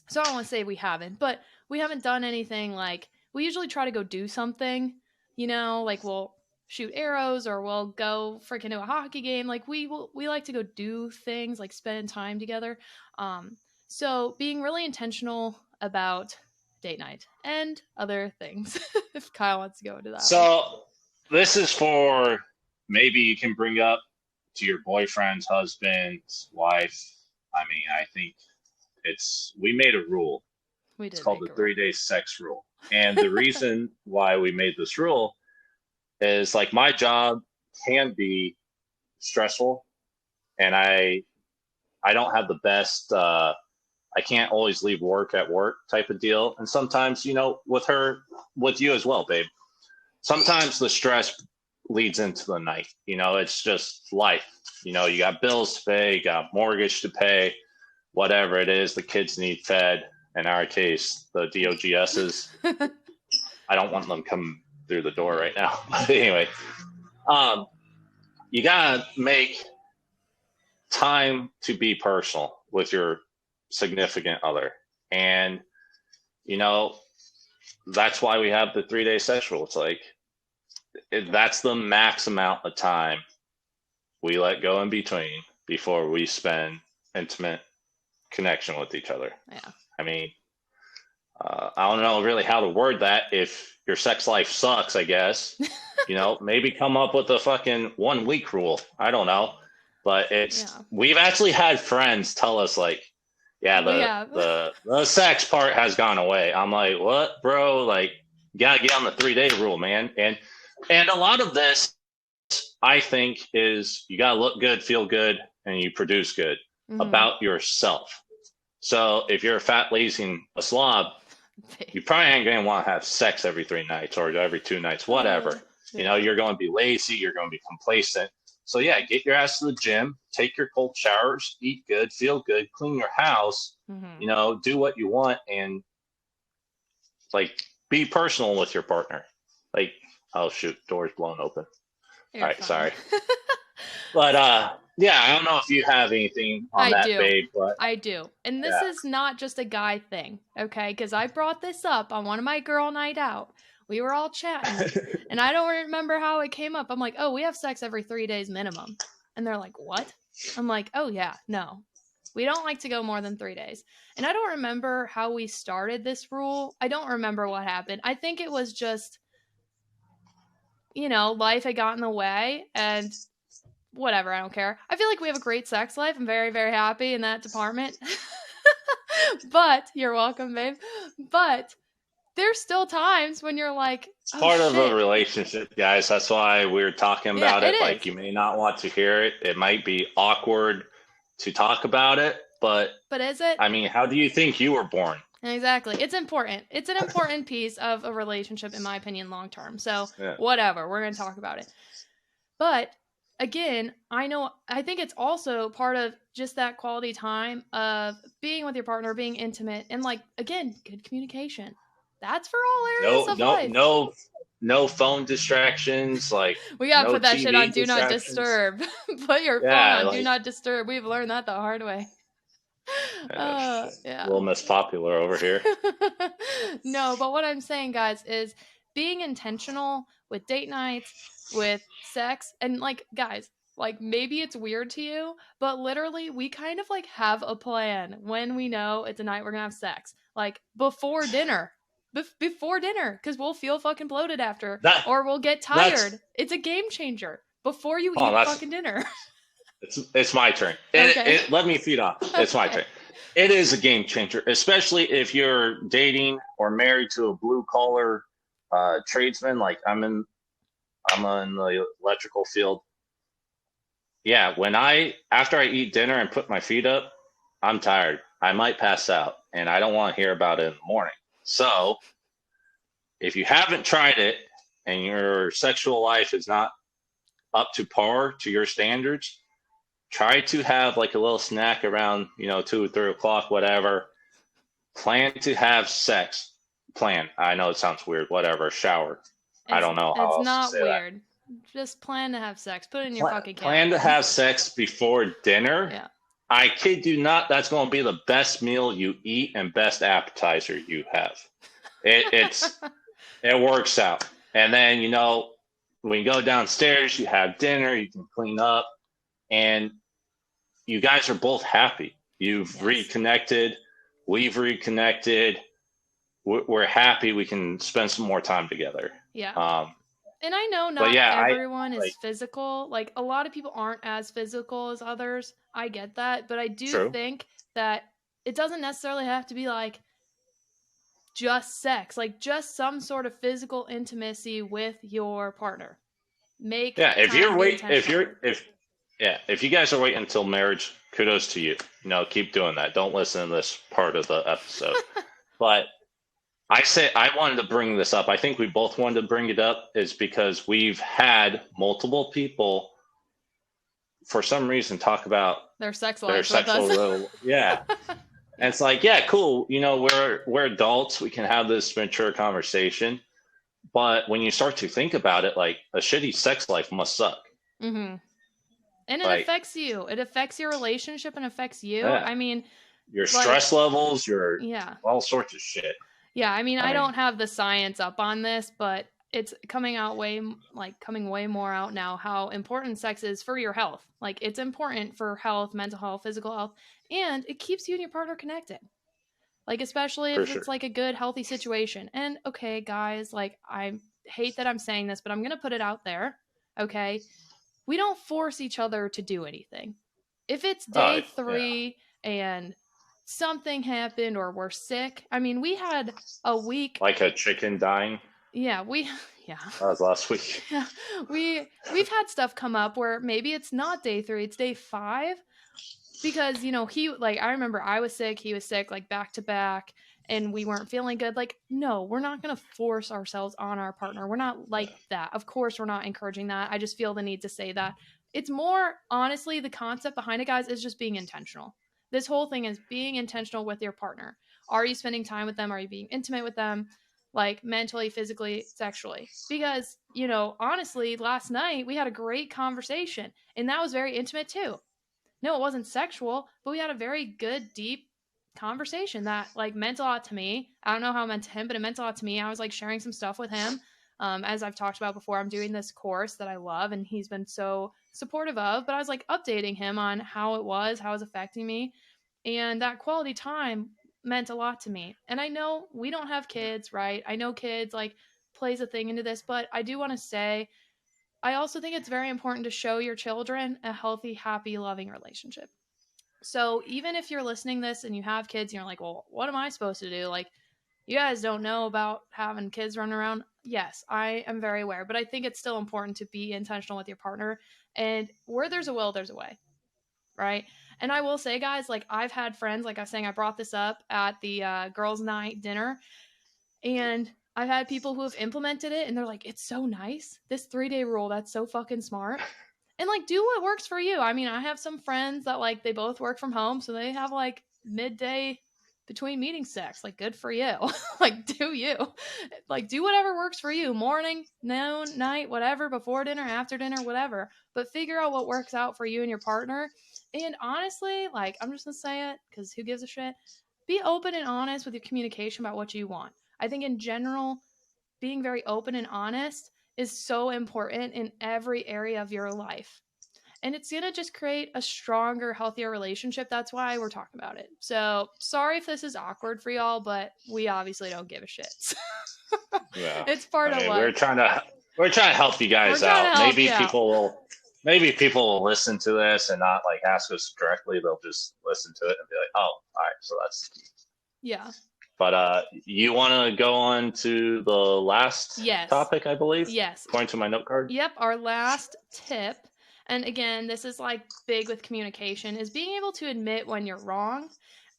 so I don't want to say we haven't, but we haven't done anything like, we usually try to go do something, like we'll shoot arrows or we'll go freaking to a hockey game. Like we like to go do things, like spend time together. So being really intentional about date night and other things. If Kyle wants to go into that one. So this is for maybe you can bring up to your boyfriend's husband's wife. I mean, I think we made a rule. It's called the 3-day sex rule. And the reason why we made this rule is like my job can be stressful, and I don't have the best I can't always leave work at work type of deal. And sometimes, with you as well, babe, sometimes the stress leads into the night. It's just life. You got bills to pay, you got mortgage to pay, whatever it is, the kids need fed. In our case, the DOGSs. I don't want them coming through the door right now. But anyway, you gotta make time to be personal with your significant other. And, that's why we have the 3-day sex rule. It's like, that's the max amount of time we let go in between before we spend intimate connection with each other. Yeah. I mean, I don't know really how to word that. If your sex life sucks, I guess, maybe come up with a fucking 1-week rule. I don't know. But we've actually had friends tell us like, the sex part has gone away. I'm like, what, bro? Like, you gotta get on the 3-day rule, man. And a lot of this, I think, is you gotta look good, feel good, and you produce good about yourself. So if you're a fat, lazy, and a slob, you probably ain't gonna want to have sex every 3 nights or every 2 nights, whatever. You're going to be lazy, you're going to be complacent. So get your ass to the gym, take your cold showers, eat good, feel good, clean your house, do what you want, and like be personal with your partner. Like, oh shoot, door's blown open. All right, sorry. But I don't know if you have anything on that, babe. But I do. And this is not just a guy thing, okay? Because I brought this up on one of my girl night out. We were all chatting, and I don't remember how it came up. I'm like, oh, we have sex every 3 days minimum. And they're like, what? I'm like, oh, yeah, no. We don't like to go more than 3 days. And I don't remember how we started this rule. I don't remember what happened. I think it was just, life had gotten in the way, and whatever, I don't care. I feel like we have a great sex life. I'm very, very happy in that department. But, you're welcome, babe. But there's still times when you're like, it's part of a relationship, guys. That's why we're talking about it. Like, you may not want to hear it. It might be awkward to talk about it, but is it? I mean, how do you think you were born? Exactly. It's important. It's an important piece of a relationship, in my opinion, long term. So whatever, we're going to talk about it. But again, I think it's also part of just that quality time of being with your partner, being intimate, and like, again, good communication. That's for all areas of life. No phone distractions. Like, we gotta put that shit on Do Not Disturb. Put your phone on Do Not Disturb. We've learned that the hard way. A little less popular over here. No, but what I'm saying, guys, is being intentional with date nights, with sex, and like, guys, like, maybe it's weird to you, but literally we kind of like have a plan when we know it's a night we're gonna have sex, like before dinner. Before dinner, because we'll feel fucking bloated after, or we'll get tired. It's a game changer before you eat fucking dinner. It's my turn. Let me feed off. It's my turn. It is a game changer, especially if you're dating or married to a blue collar tradesman. Like I'm in the electrical field. Yeah, after I eat dinner and put my feet up, I'm tired. I might pass out, and I don't want to hear about it in the morning. So, if you haven't tried it and your sexual life is not up to par to your standards, try to have like a little snack around, 2 or 3 o'clock, whatever. Plan to have sex. I know it sounds weird. Whatever. Shower. I don't know how else to say that. It's not weird. Just plan to have sex. Put it in your fucking calendar. Plan to have sex before dinner. Yeah. I kid you not, that's going to be the best meal you eat and best appetizer you have. It works out. And then, when you go downstairs, you have dinner, you can clean up, and you guys are both happy. You've reconnected. We've reconnected. we're happy we can spend some more time together. Yeah. Um, And I know but not yeah, I everyone is like physical. Like a lot of people aren't as physical as others. I get that, but I do true. think that it doesn't necessarily have to be like just sex, like just some sort of physical intimacy with your partner. Make Yeah, time, be intentional. if you guys are waiting until marriage, kudos to you. Keep doing that. Don't listen to this part of the episode. But I wanted to bring this up. I think we both wanted to bring it up is because we've had multiple people for some reason talk about Their sex their lives with us. sexual yeah. And it's like, yeah, cool. We're adults. We can have this mature conversation. But when you start to think about it, like a shitty sex life must suck. Mm-hmm. And it Like, affects you. It affects your relationship and affects you. yeah, I mean, your like, stress levels, your yeah. all sorts of shit. Yeah, I mean, I I mean, don't have the science up on this, but it's coming way more out now how important sex is for your health. Like it's important for health, mental health, physical health, and it keeps you and your partner connected. Like especially for if sure. it's like a good healthy situation. And okay, guys, like I hate that I'm saying this, but I'm going to put it out there. Okay? We don't force each other to do anything. If it's Oh, day yeah. 3 and something happened or we're sick, I mean, we had a week. Like a chicken dying. Yeah, yeah. That was last week. Yeah, we've had stuff come up where maybe it's not day 3, it's day 5 because he like I remember I was sick, he was sick like back to back and we weren't feeling good. Like no, we're not going to force ourselves on our partner. We're not like Yeah, that. Of course, we're not encouraging that. I just feel the need to say that. It's more honestly the concept behind it guys is just being intentional. This whole thing is being intentional with your partner. Are you spending time with them? Are you being intimate with them? Like mentally, physically, sexually. Because, honestly, last night we had a great conversation and that was very intimate too. No, it wasn't sexual, but we had a very good, deep conversation that like meant a lot to me. I don't know how it meant to him, but it meant a lot to me. I was like sharing some stuff with him. As I've talked about before, I'm doing this course that I love, and he's been so supportive of. But I was like updating him on how it was affecting me, and that quality time meant a lot to me. And I know we don't have kids, right? I know kids like plays a thing into this, but I do want to say I also think it's very important to show your children a healthy, happy, loving relationship. So even if you're listening to this and you have kids and you're like, well, what am I supposed to do? Like, you guys don't know about having kids running around. Yes, I am very aware, but I think it's still important to be intentional with your partner. And where there's a will, there's a way, right? And I will say, guys, like I've had friends, like I was saying, I brought this up at the girls' night dinner, and I've had people who have implemented it and they're like, it's so nice. This 3-day rule, that's so fucking smart. And like, do what works for you. I mean, I have some friends that like, they both work from home. So they have like midday between meeting sex. Like, good for you. Like, do you. Like, do whatever works for you. Morning, noon, night, whatever, before dinner, after dinner, whatever. But figure out what works out for you and your partner. And honestly, like, I'm just going to say it because who gives a shit? Be open and honest with your communication about what you want. I think in general, being very open and honest is so important in every area of your life. And it's going to just create a stronger, healthier relationship. That's why we're talking about it. So, sorry if this is awkward for y'all, but we obviously don't give a shit. yeah. It's part I of mean, life. we're trying to help you We're guys trying out. to help you out. Maybe people will listen to this and not like ask us directly. They'll just listen to it and be like, oh, all right, so that's. Yeah. But you want to go on to the last Yes. topic, I believe, Yes. according to my note card. Yep. Our last tip, and again, this is like big with communication, is being able to admit when you're wrong.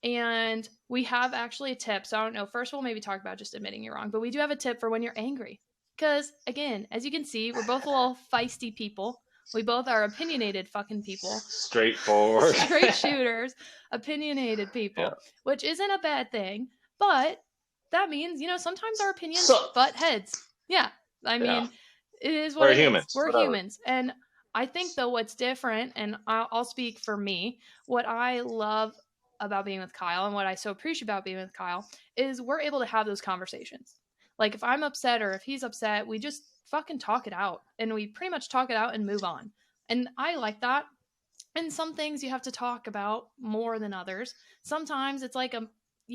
And we have actually a tip. So I don't know. First, we'll maybe talk about just admitting you're wrong, but we do have a tip for when you're angry. Because again, as you can see, we're both a little feisty people. We both are opinionated fucking people. Straightforward. Straight shooters, opinionated Yeah. people, which isn't a bad thing. But that means, sometimes our opinions So butt heads. Yeah. I yeah, mean, it is what we're it is. humans. We're Whatever. humans. And I think, though, what's different, and I'll speak for me, what I love about being with Kyle and what I so appreciate about being with Kyle is we're able to have those conversations. Like, if I'm upset or if he's upset, we just fucking talk it out and we pretty much talk it out and move on. And I like that. And some things you have to talk about more than others. Sometimes it's like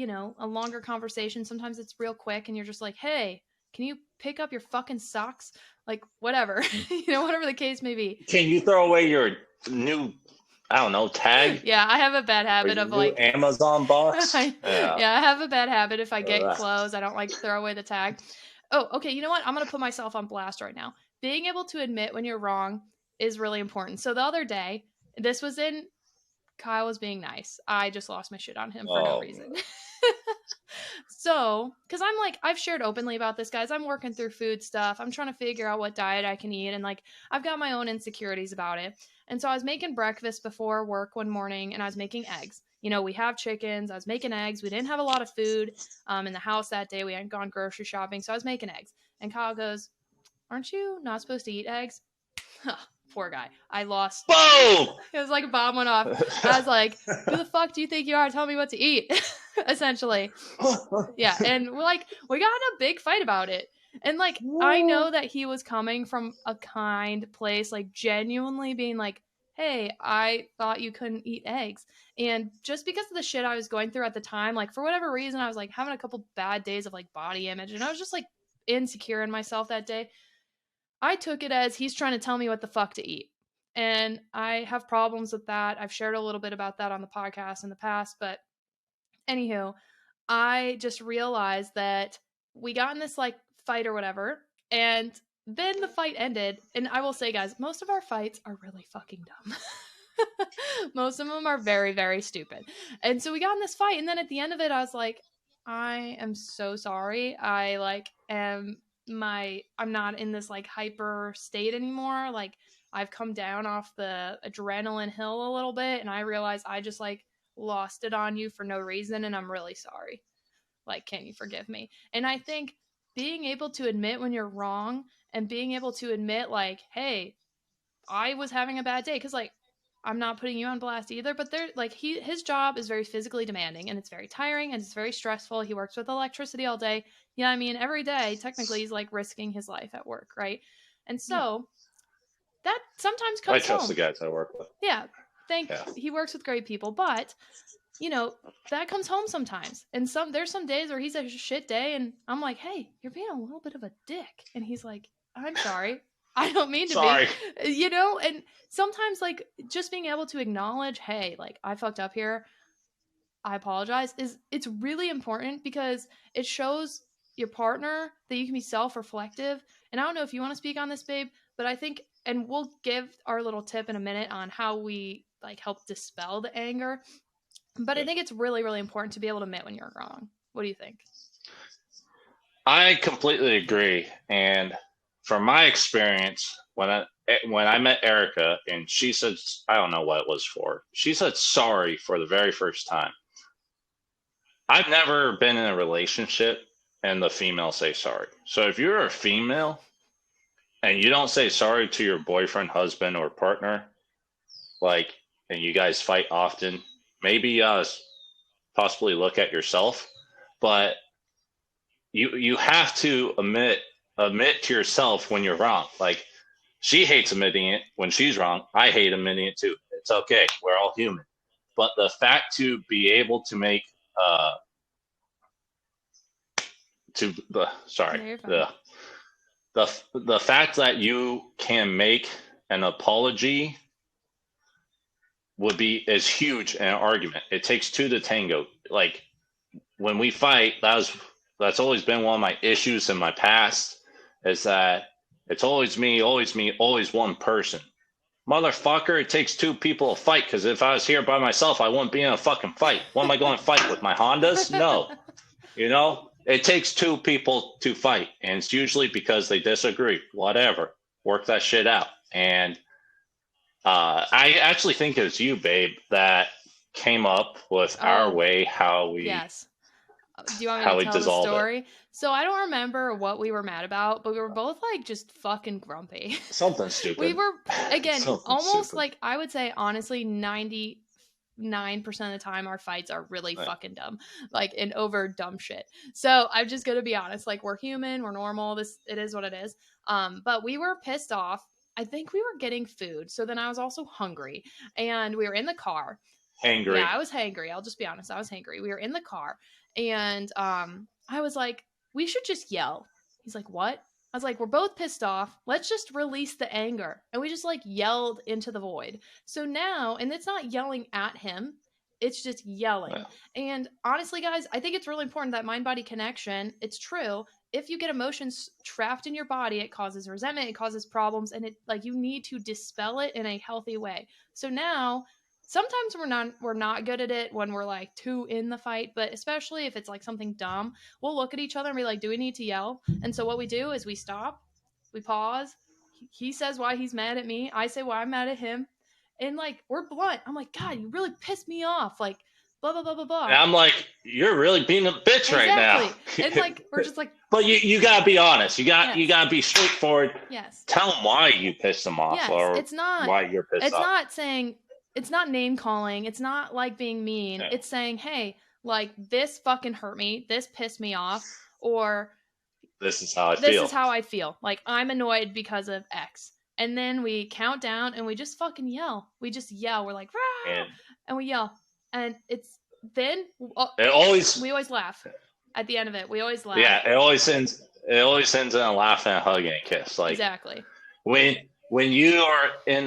a longer conversation. Sometimes it's real quick and you're just like, hey, can you pick up your fucking socks? Like, whatever, whatever the case may be. Can you throw away your new, I don't know, tag? Yeah, I have a bad Or habit your of new like, Amazon box? yeah, I have a bad habit. If I get Ugh. clothes, I don't like to throw away the tag. Oh, okay. You know what? I'm going to put myself on blast right now. Being able to admit when you're wrong is really important. So the other day, this was in Kyle was being nice. I just lost my shit on him for no Oh, reason. So, because I'm like, I've shared openly about this, guys. I'm working through food stuff. I'm trying to figure out what diet I can eat. And like, I've got my own insecurities about it. And so I was making breakfast before work one morning and I was making eggs. We have chickens. I was making eggs. We didn't have a lot of food in the house that day. We hadn't gone grocery shopping. So I was making eggs. And Kyle goes, aren't you not supposed to eat eggs? Poor guy. I lost. boom! It was like a bomb went off. I was like, who the fuck do you think you are? Tell me what to eat. Essentially. Yeah. And we got in a big fight about it. And like, I know that he was coming from a kind place, like genuinely being like, hey, I thought you couldn't eat eggs. And just because of the shit I was going through at the time, like for whatever reason, I was like having a couple bad days of like body image. And I was just like insecure in myself that day. I took it as he's trying to tell me what the fuck to eat. And I have problems with that. I've shared a little bit about that on the podcast in the past. But anywho, I just realized that we got in this like fight or whatever. And then the fight ended. And I will say, guys, most of our fights are really fucking dumb. Most of them are very, very stupid. And so we got in this fight. And then at the end of it, I was like, I am so sorry. I like am I'm not in this like hyper state anymore. Like I've come down off the adrenaline hill a little bit and I realize I just like lost it on you for no reason and I'm really sorry. Like, can you forgive me? And I think being able to admit when you're wrong and being able to admit like, hey, I was having a bad day, because like I'm not putting you on blast either, but there like his job is very physically demanding and it's very tiring and it's very stressful. He works with electricity all day. Yeah, I mean every day technically he's like risking his life at work, right? And so that sometimes I comes trust the home. guys I work with. Yeah, Yeah. he works with great people, but that comes home sometimes. And there's some days where he's a shit day and I'm like, hey, you're being a little bit of a dick. And he's like, I'm sorry. I don't mean to Sorry. be, and sometimes like just being able to acknowledge, hey, like I fucked up here. I apologize. It's really important because it shows your partner that you can be self-reflective. And I don't know if you want to speak on this, babe, but I think, and we'll give our little tip in a minute on how we like help dispel the anger. But I think it's really, really important to be able to admit when you're wrong. What do you think? I completely agree. And from my experience, when I met Erika and she said, I don't know what it was for. She said sorry for the very first time. I've never been in a relationship and the female say sorry. So if you're a female and you don't say sorry to your boyfriend, husband, or partner, like, and you guys fight often, maybe possibly look at yourself. But you have to admit to yourself when you're wrong. Like she hates admitting it when she's wrong. I hate admitting it too. It's okay. We're all human. But the fact to be able to make to the sorry the fact that you can make an apology is huge in an argument. It takes two to tango. Like when we fight, that's always been one of my issues in my past, is that it's always me, always one person. Motherfucker, it takes two people to fight, because if I was here by myself, I wouldn't be in a fucking fight. What am I going to fight with, my Hondas? No. It takes two people to fight, and it's usually because they disagree. Whatever. Work that shit out. And I actually think it was you, babe, that came up with our way how we yes. Do you want me to tell the story? It. So I don't remember what we were mad about, but we were both like just fucking grumpy. Something stupid. We were again almost stupid. like I would say honestly 99% of the time our fights are really fucking dumb, like and over dumb shit. So I'm just gonna be honest, like we're human, we're normal. It is what it is. But we were pissed off. I think we were getting food, so then I was also hungry, and we were in the car. Hangry. Yeah, I was hangry. I'll just be honest. I was hangry. We were in the car, and I was like, we should just yell. He's like, what? I was like, we're both pissed off. Let's just release the anger. And we just like yelled into the void. So now, and it's not yelling at him, it's just yelling. Yeah. And honestly, guys, I think it's really important that mind body connection. It's true. If you get emotions trapped in your body, it causes resentment, it causes problems, and it like you need to dispel it in a healthy way. So now sometimes we're not good at it when we're like too in the fight, but especially if it's like something dumb, we'll look at each other and be like, do we need to yell? And so what we do is we stop, we pause, he says why he's mad at me, I say why I'm mad at him, and like we're blunt. I'm like, God, you really pissed me off, like blah blah blah blah blah. And I'm like, you're really being a bitch right now. Exactly. And like we're just like, but you gotta be honest. You Yes. gotta be straightforward. yes, Tell them why you pissed them off, yes, or it's not, why you're pissed it's off. not saying, it's not name calling, it's not like being mean, Yeah. it's saying, hey, like this fucking hurt me, this pissed me off, or This is how I this feel. is how I feel, like I'm annoyed because of X. And then we count down and we just fucking yell. We just yell. We're like, rah! And we yell. And it's then It always we always laugh at the end of it. We always laugh. Yeah, it always ends in a laugh and a hug and a kiss. Like Exactly. when you are in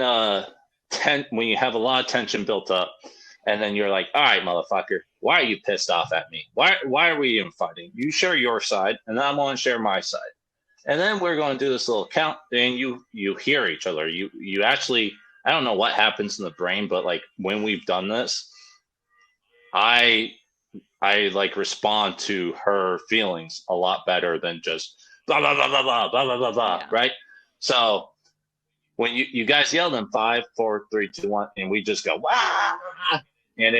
when you have a lot of tension built up, and then you're like, all right, motherfucker, why are you pissed off at me? Why are we even fighting? You share your side, and I'm going to share my side. And then we're going to do this little count, and you hear each other. You actually, I don't know what happens in the brain, but like when we've done this, I like respond to her feelings a lot better than just blah blah blah blah blah blah blah blah blah. Yeah. Right? So when you guys yell in 5, 4, 3, 2, 1, and we just go wah, and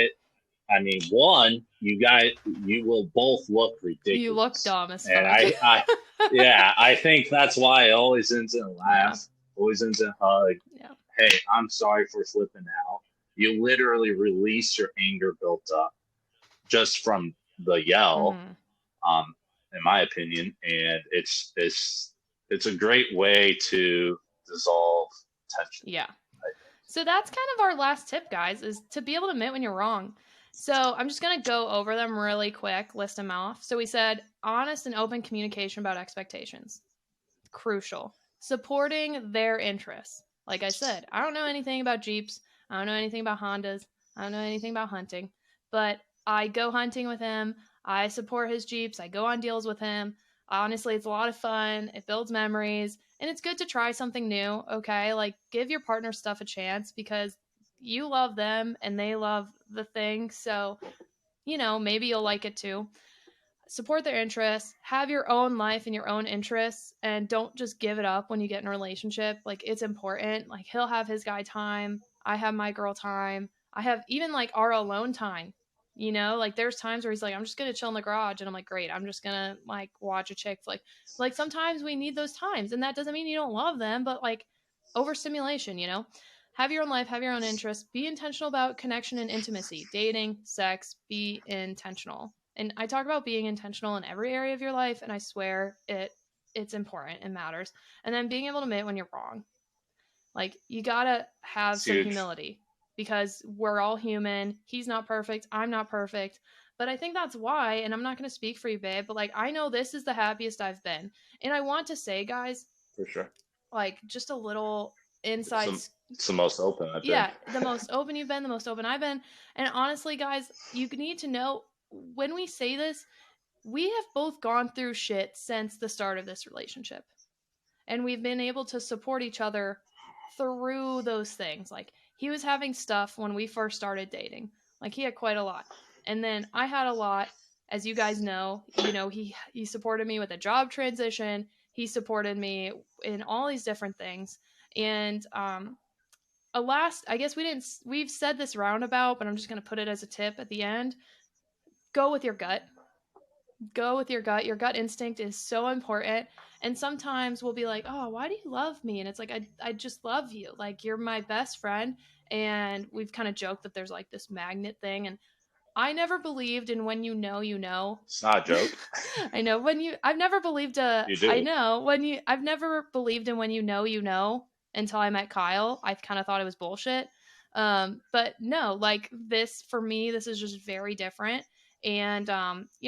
you will both look ridiculous. You look dumb as fuck. And I think that's why it always ends in a laugh, always ends in a hug. Yeah. Hey, I'm sorry for flipping out. You literally release your anger built up just from the yell, in my opinion, and it's a great way to dissolve tension. Yeah. So that's kind of our last tip, guys, is to be able to admit when you're wrong. So I'm just going to go over them really quick, list them off. So we said honest and open communication about expectations. Crucial. Supporting their interests. Like I said, I don't know anything about Jeeps. I don't know anything about Hondas. I don't know anything about hunting. But I go hunting with him. I support his Jeeps. I go on deals with him. Honestly, it's a lot of fun. It builds memories. And it's good to try something new, okay? Like, give your partner stuff a chance because you love them and they love the thing. So, maybe you'll like it too. Support their interests. Have your own life and your own interests. And don't just give it up when you get in a relationship. Like, it's important. Like, he'll have his guy time. I have my girl time. I have even, like, our alone time. Like there's times where he's like, I'm just going to chill in the garage. And I'm like, great. I'm just going to like watch a chick flick. Like sometimes we need those times. And that doesn't mean you don't love them, but like overstimulation, have your own life, have your own interests, be intentional about connection and intimacy, dating, sex, be intentional. And I talk about being intentional in every area of your life. And I swear it's important. It matters. And then being able to admit when you're wrong. Like you got to have some humility. Because we're all human. He's not perfect. I'm not perfect. But I think that's why, and I'm not going to speak for you, babe, but like I know this is the happiest I've been. And I want to say, guys, for sure, like just a little inside. It's the most open I've been. Yeah, the most open you've been, the most open I've been. And honestly, guys, you need to know when we say this, we have both gone through shit since the start of this relationship. And we've been able to support each other through those things. Like he was having stuff when we first started dating. Like he had quite a lot. And then I had a lot, as you guys know, he supported me with a job transition. He supported me in all these different things. And I guess we've said this roundabout, but I'm just going to put it as a tip at the end. Go with your gut. Go with your gut. Your gut instinct is so important. And sometimes we'll be like, oh, why do you love me? And it's like, I just love you. Like, you're my best friend. And we've kind of joked that there's like this magnet thing. And I never believed in when you know, It's not a joke. I know I've never believed you do. I know I've never believed in when you know until I met Kyle. I kind of thought it was bullshit. But no, like this for me, this is just very different. And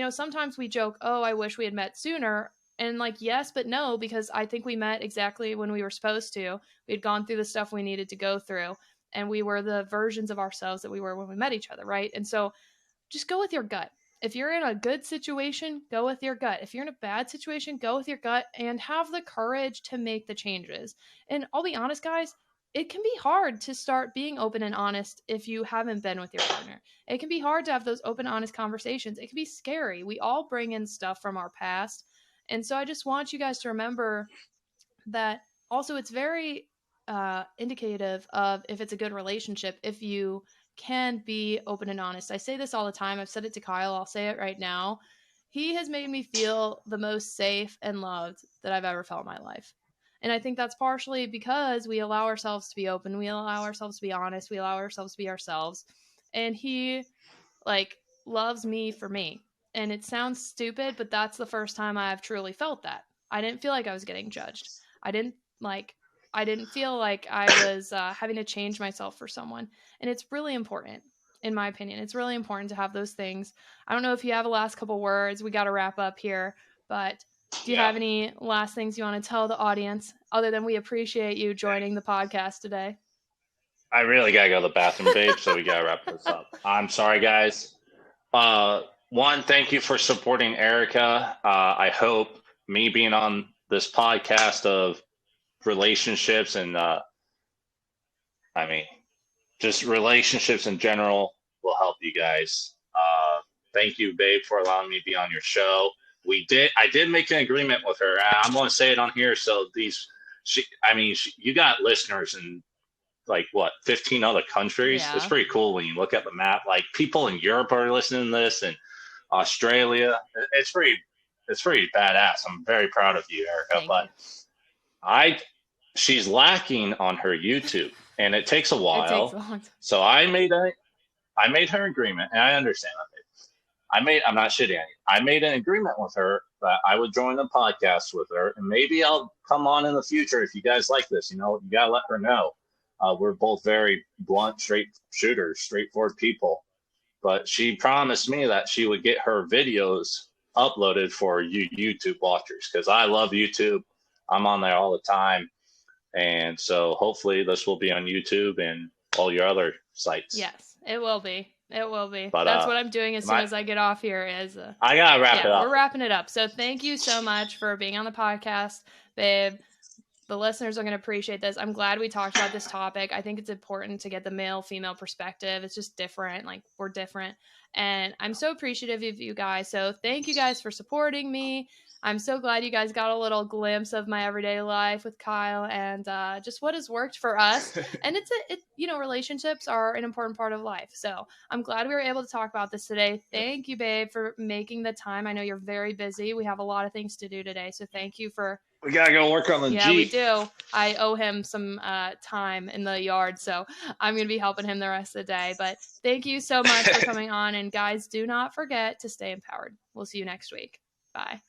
sometimes we joke, oh, I wish we had met sooner. And like, yes, but no, because I think we met exactly when we were supposed to. We had gone through the stuff we needed to go through, and we were the versions of ourselves that we were when we met each other, right? And so just go with your gut. If you're in a good situation, go with your gut. If you're in a bad situation, go with your gut and have the courage to make the changes. And I'll be honest, guys, it can be hard to start being open and honest if you haven't been with your partner. It can be hard to have those open, honest conversations. It can be scary. We all bring in stuff from our past. And so I just want you guys to remember that also it's very indicative of if it's a good relationship if you can be open and honest. I say this all the time. I've said it to Kyle. I'll say it right now. He has made me feel the most safe and loved that I've ever felt in my life. And I think that's partially because we allow ourselves to be open. We allow ourselves to be honest. We allow ourselves to be ourselves. And he like loves me for me. And it sounds stupid, but that's the first time I've truly felt that. I didn't feel like I was getting judged. I didn't like I didn't feel like I was having to change myself for someone. And it's really important, in my opinion. It's really important to have those things. I don't know if you have a last couple words. We got to wrap up here. But do you Yeah. have any last things you want to tell the audience other than we appreciate you joining the podcast today? I really gotta go to the bathroom, babe, so we gotta wrap this up. I'm sorry, guys. One, thank you for supporting Erika. I hope me being on this podcast of relationships and I mean, just relationships in general will help you guys. Thank you, babe, for allowing me to be on your show. I did make an agreement with her. I'm going to say it on here. So you got listeners in like what, 15 other countries. Yeah. It's pretty cool when you look at the map. Like people in Europe are listening to this, and Australia. It's pretty badass. I'm very proud of you, Erika. Thank you. She's lacking on her YouTube, and it takes a while. It takes a long time. So I made her agreement, and I understand that. I'm not shitting on you. I made an agreement with her that I would join the podcast with her, and maybe I'll come on in the future if you guys like this. You gotta let her know. We're both very blunt, straight shooters, straightforward people. But she promised me that she would get her videos uploaded for you YouTube watchers because I love YouTube. I'm on there all the time. And so hopefully this will be on YouTube and all your other sites. Yes, it will be. It will be. But, that's what I'm doing as soon as I get off here. I gotta wrap it up. We're wrapping it up. So thank you so much for being on the podcast, babe. The listeners are going to appreciate this. I'm glad we talked about this topic. I think it's important to get the male-female perspective. It's just different. Like, we're different. And I'm so appreciative of you guys. So thank you guys for supporting me. I'm so glad you guys got a little glimpse of my everyday life with Kyle and just what has worked for us. And relationships are an important part of life. So I'm glad we were able to talk about this today. Thank you, babe, for making the time. I know you're very busy. We have a lot of things to do today. So thank you for... We gotta go work on the Jeep. Yeah, we do. I owe him some time in the yard, so I'm going to be helping him the rest of the day. But thank you so much for coming on. And guys, do not forget to stay empowered. We'll see you next week. Bye.